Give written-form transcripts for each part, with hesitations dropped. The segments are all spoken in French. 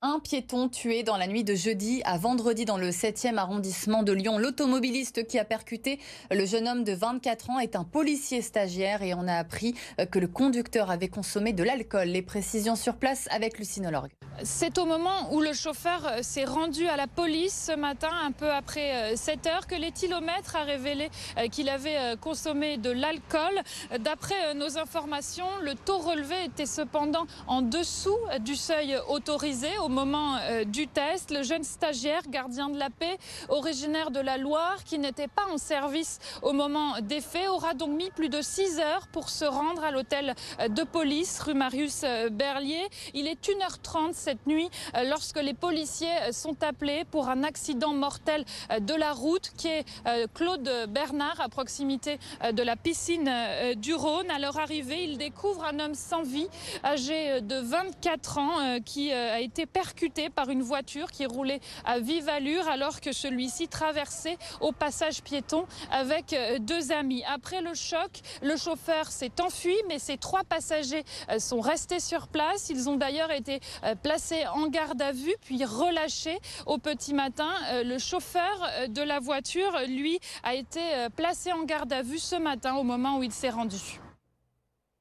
Un piéton tué dans la nuit de jeudi à vendredi dans le 7e arrondissement de Lyon. L'automobiliste qui a percuté le jeune homme de 24 ans est un policier stagiaire et on a appris que le conducteur avait consommé de l'alcool. Les précisions sur place avec Lucine Olorgue. C'est au moment où le chauffeur s'est rendu à la police ce matin, un peu après 7 heures, que l'éthylomètre a révélé qu'il avait consommé de l'alcool. D'après nos informations, le taux relevé était cependant en dessous du seuil autorisé au moment du test. Le jeune stagiaire, gardien de la paix, originaire de la Loire, qui n'était pas en service au moment des faits, aura donc mis plus de 6 heures pour se rendre à l'hôtel de police rue Marius Berlier. Il est 1h30 cette nuit lorsque les policiers sont appelés pour un accident mortel de la route qui est Claude Bernard à proximité de la piscine du Rhône. À leur arrivée, ils découvrent un homme sans vie âgé de 24 ans qui a été percuté par une voiture qui roulait à vive allure alors que celui-ci traversait au passage piéton avec deux amis. Après le choc, le chauffeur s'est enfui, mais ses 3 passagers sont restés sur place. Ils ont d'ailleurs été placés en garde à vue puis relâchés au petit matin. Le chauffeur de la voiture, lui, a été placé en garde à vue ce matin au moment où il s'est rendu.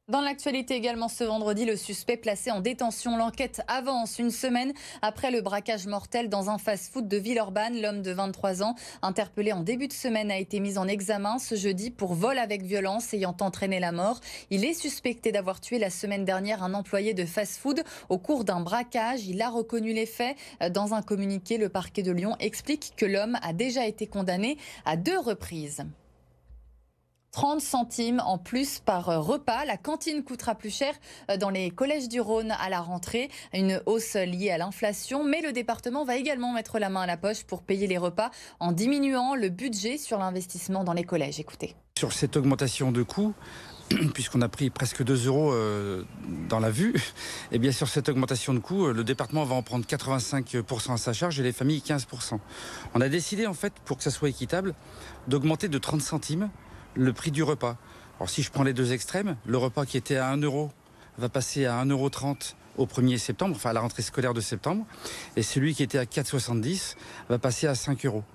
Dans l'actualité également ce vendredi, le suspect placé en détention. L'enquête avance une semaine après le braquage mortel dans un fast-food de Villeurbanne. L'homme de 23 ans, interpellé en début de semaine, a été mis en examen ce jeudi pour vol avec violence ayant entraîné la mort. Il est suspecté d'avoir tué la semaine dernière un employé de fast-food au cours d'un braquage. Il a reconnu les faits. Dans un communiqué, le parquet de Lyon explique que l'homme a déjà été condamné à 2 reprises. 30 centimes en plus par repas. La cantine coûtera plus cher dans les collèges du Rhône à la rentrée. Une hausse liée à l'inflation. Mais le département va également mettre la main à la poche pour payer les repas en diminuant le budget sur l'investissement dans les collèges. Écoutez. Sur cette augmentation de coûts, puisqu'on a pris presque 2 euros dans la vue, et bien sur cette augmentation de coûts, le département va en prendre 85% à sa charge et les familles 15%. On a décidé en fait, pour que ça soit équitable, d'augmenter de 30 centimes le prix du repas. Alors si je prends les 2 extrêmes, le repas qui était à 1 euro va passer à 1,30 € au 1er septembre, enfin à la rentrée scolaire de septembre, et celui qui était à 4,70 va passer à 5 euros.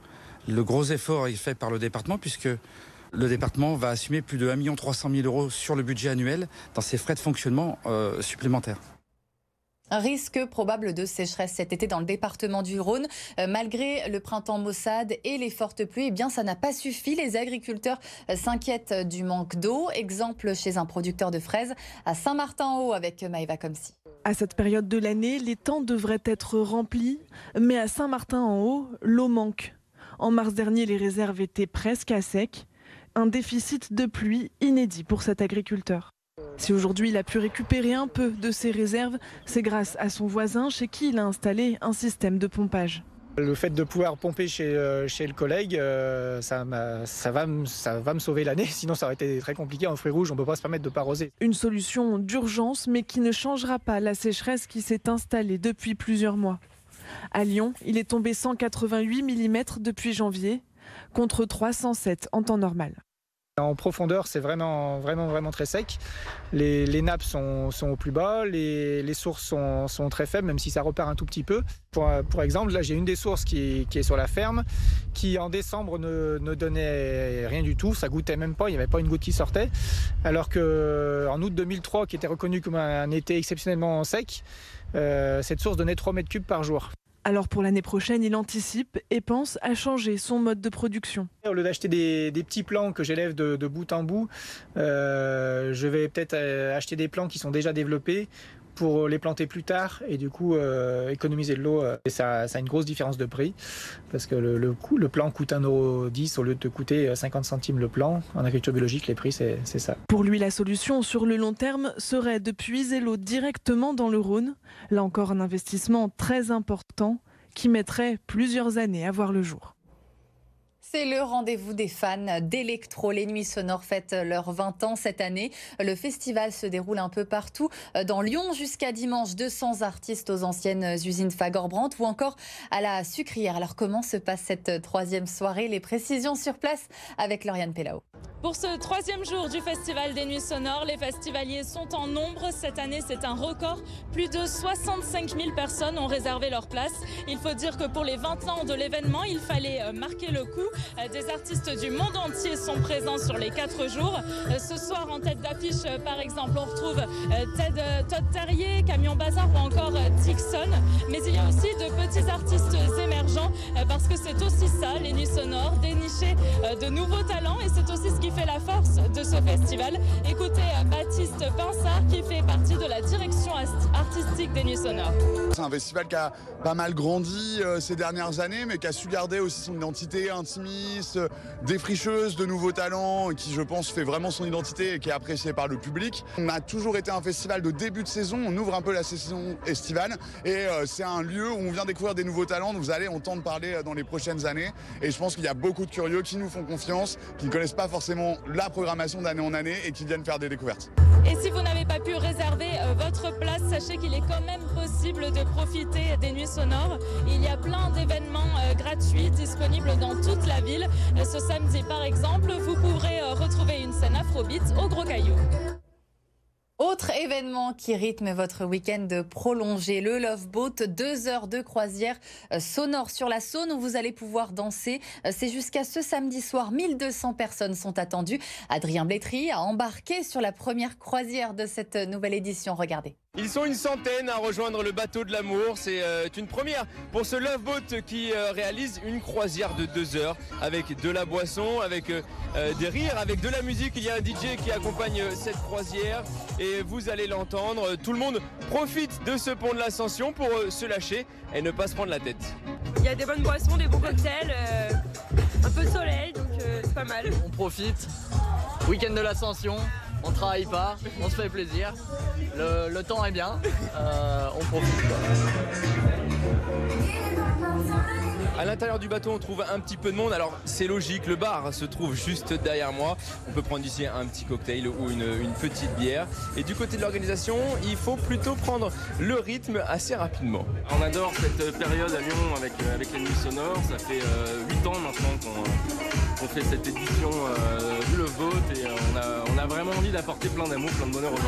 Le gros effort est fait par le département puisque le département va assumer plus de 1 300 000 € sur le budget annuel dans ses frais de fonctionnement supplémentaires. Un risque probable de sécheresse cet été dans le département du Rhône. Malgré le printemps maussade et les fortes pluies, eh bien, ça n'a pas suffi. Les agriculteurs s'inquiètent du manque d'eau. Exemple chez un producteur de fraises à Saint-Martin-en-Haut avec Maëva Comsi. À cette période de l'année, les temps devraient être remplis, mais à Saint-Martin-en-Haut, l'eau manque. En mars dernier, les réserves étaient presque à sec. Un déficit de pluie inédit pour cet agriculteur. Si aujourd'hui il a pu récupérer un peu de ses réserves, c'est grâce à son voisin chez qui il a installé un système de pompage. Le fait de pouvoir pomper chez le collègue, ça va me sauver l'année, sinon ça aurait été très compliqué en fruits rouges, on ne peut pas se permettre de ne pas arroser. Une solution d'urgence mais qui ne changera pas la sécheresse qui s'est installée depuis plusieurs mois. À Lyon, il est tombé 188 mm depuis janvier, contre 307 en temps normal. En profondeur, c'est vraiment très sec. Les nappes sont au plus bas, les sources sont très faibles, même si ça repart un tout petit peu. Pour exemple, là j'ai une des sources qui est sur la ferme, qui en décembre ne donnait rien du tout, ça goûtait même pas, il n'y avait pas une goutte qui sortait. Alors qu'en août 2003, qui était reconnu comme un été exceptionnellement sec, cette source donnait 3 mètres cubes par jour. Alors pour l'année prochaine, il anticipe et pense à changer son mode de production. Au lieu d'acheter des petits plants que j'élève de bout en bout, je vais peut-être acheter des plants qui sont déjà développés pour les planter plus tard et du coup économiser de l'eau. Et ça a une grosse différence de prix parce que le plant coûte 1,10 € au lieu de te coûter 50 centimes le plant. En agriculture biologique, les prix, c'est ça. Pour lui, la solution sur le long terme serait de puiser l'eau directement dans le Rhône. Là encore, un investissement très important qui mettrait plusieurs années à voir le jour. c'est le rendez-vous des fans d'électro. Les Nuits Sonores fêtent leurs 20 ans cette année. Le festival se déroule un peu partout. Dans Lyon, jusqu'à dimanche, 200 artistes aux anciennes usines Fagor-Brandt ou encore à la Sucrière. Alors comment se passe cette troisième soirée? Les précisions sur place avec Lauriane Pellao. Pour ce troisième jour du Festival des Nuits Sonores, les festivaliers sont en nombre. Cette année, c'est un record. Plus de 65 000 personnes ont réservé leur place. Il faut dire que pour les 20 ans de l'événement, il fallait marquer le coup. Des artistes du monde entier sont présents sur les 4 jours. Ce soir, en tête d'affiche, par exemple, on retrouve Todd Terje, Camion Bazar ou encore Dixon. Mais il y a aussi de petits artistes émergents parce que c'est aussi ça, les Nuits Sonores, dénicher de nouveaux talents, et c'est aussi ce qui fait la force de ce festival. Écoutez Baptiste Pinsard qui fait partie de la direction artistique des Nuits Sonores. C'est un festival qui a pas mal grandi ces dernières années, mais qui a su garder aussi son identité intimiste, défricheuse de nouveaux talents, qui je pense fait vraiment son identité et qui est appréciée par le public. On a toujours été un festival de début de saison, on ouvre un peu la saison estivale et c'est un lieu où on vient découvrir des nouveaux talents dont vous allez entendre parler dans les prochaines années, et je pense qu'il y a beaucoup de curieux qui nous font confiance, qui ne connaissent pas forcément la programmation d'année en année et qui viennent faire des découvertes. Et si vous n'avez pas pu réserver votre place, sachez qu'il est quand même possible de profiter des Nuits Sonores. Il y a plein d'événements gratuits disponibles dans toute la ville. Ce samedi par exemple, vous pourrez retrouver une scène Afrobeat au Gros Caillou. Autre événement qui rythme votre week-end prolongé, le Love Boat, 2 heures de croisière sonore sur la Saône où vous allez pouvoir danser. C'est jusqu'à ce samedi soir, 1200 personnes sont attendues. Adrien Blétry a embarqué sur la première croisière de cette nouvelle édition. Regardez. Ils sont une centaine à rejoindre le bateau de l'amour. C'est une première pour ce Love Boat qui réalise une croisière de 2 heures avec de la boisson, avec des rires, avec de la musique. Il y a un DJ qui accompagne cette croisière et vous allez l'entendre. Tout le monde profite de ce pont de l'Ascension pour se lâcher et ne pas se prendre la tête. Il y a des bonnes boissons, des bons cocktails, un peu de soleil, donc c'est pas mal. On profite, week-end de l'Ascension. On travaille pas, on se fait plaisir, le temps est bien, on profite. À l'intérieur du bateau, on trouve un petit peu de monde. Alors, c'est logique, le bar se trouve juste derrière moi. On peut prendre ici un petit cocktail ou une petite bière. Et du côté de l'organisation, il faut plutôt prendre le rythme assez rapidement. On adore cette période à Lyon avec les Nuits Sonores. Ça fait 8 ans maintenant qu'on fait cette édition du Love Boat et on a vraiment envie d'apporter plein d'amour, plein de bonheur aux gens.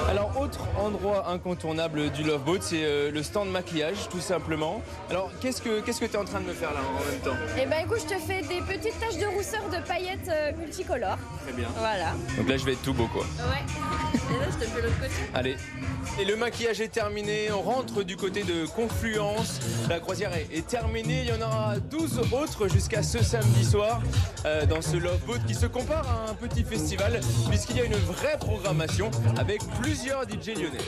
Alors, autre endroit incontournable du Love Boat, c'est le stand maquillage, tout simplement. Alors, qu'est-ce que tu es en train de me faire là en même temps? Eh ben écoute, je te fais des petites taches de rousseur de paillettes multicolores. Très bien. Voilà. Donc là, je vais être tout beau, quoi. Ouais. Et là, je te fais l'autre côté. Allez. Et le maquillage est terminé, on rentre du côté de Confluence. La croisière est terminée, il y en aura 12 autres jusqu'à ce samedi soir dans ce Love Boat qui se compare à un petit festival puisqu'il y a une vraie programmation avec plusieurs DJ lyonnais.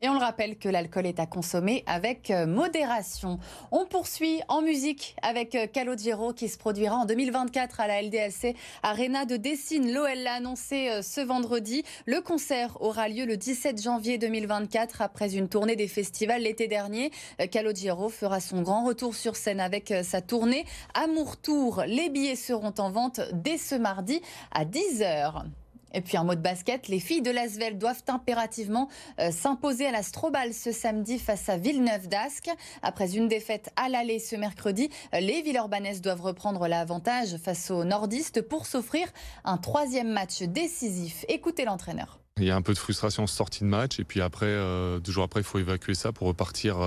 Et on le rappelle que l'alcool est à consommer avec modération. On poursuit en musique avec Calogero qui se produira en 2024 à la LDLC Arena de Dessine. L'OL l'a annoncé ce vendredi. Le concert aura lieu le 17 janvier 2024 après une tournée des festivals l'été dernier. Calogero fera son grand retour sur scène avec sa tournée Amour Tour. Les billets seront en vente dès ce mardi à 10h. Et puis un mot de basket, les filles de l'Asvel doivent impérativement s'imposer à la Strobal ce samedi face à Villeneuve d'Ascq. Après une défaite à l'aller ce mercredi, les Villeurbanaises doivent reprendre l'avantage face aux nordistes pour s'offrir un 3e match décisif. Écoutez l'entraîneur. Il y a un peu de frustration en sortie de match et puis après, 2 jours après, il faut évacuer ça pour repartir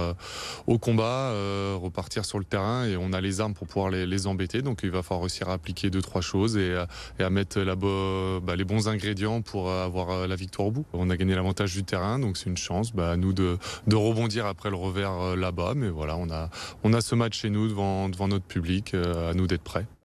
au combat, repartir sur le terrain et on a les armes pour pouvoir les embêter. Donc il va falloir réussir à appliquer 2-3 choses et à mettre les bons ingrédients pour avoir la victoire au bout. On a gagné l'avantage du terrain, donc c'est une chance à nous de rebondir après le revers là-bas. Mais voilà, on a ce match chez nous devant notre public, à nous d'être prêts.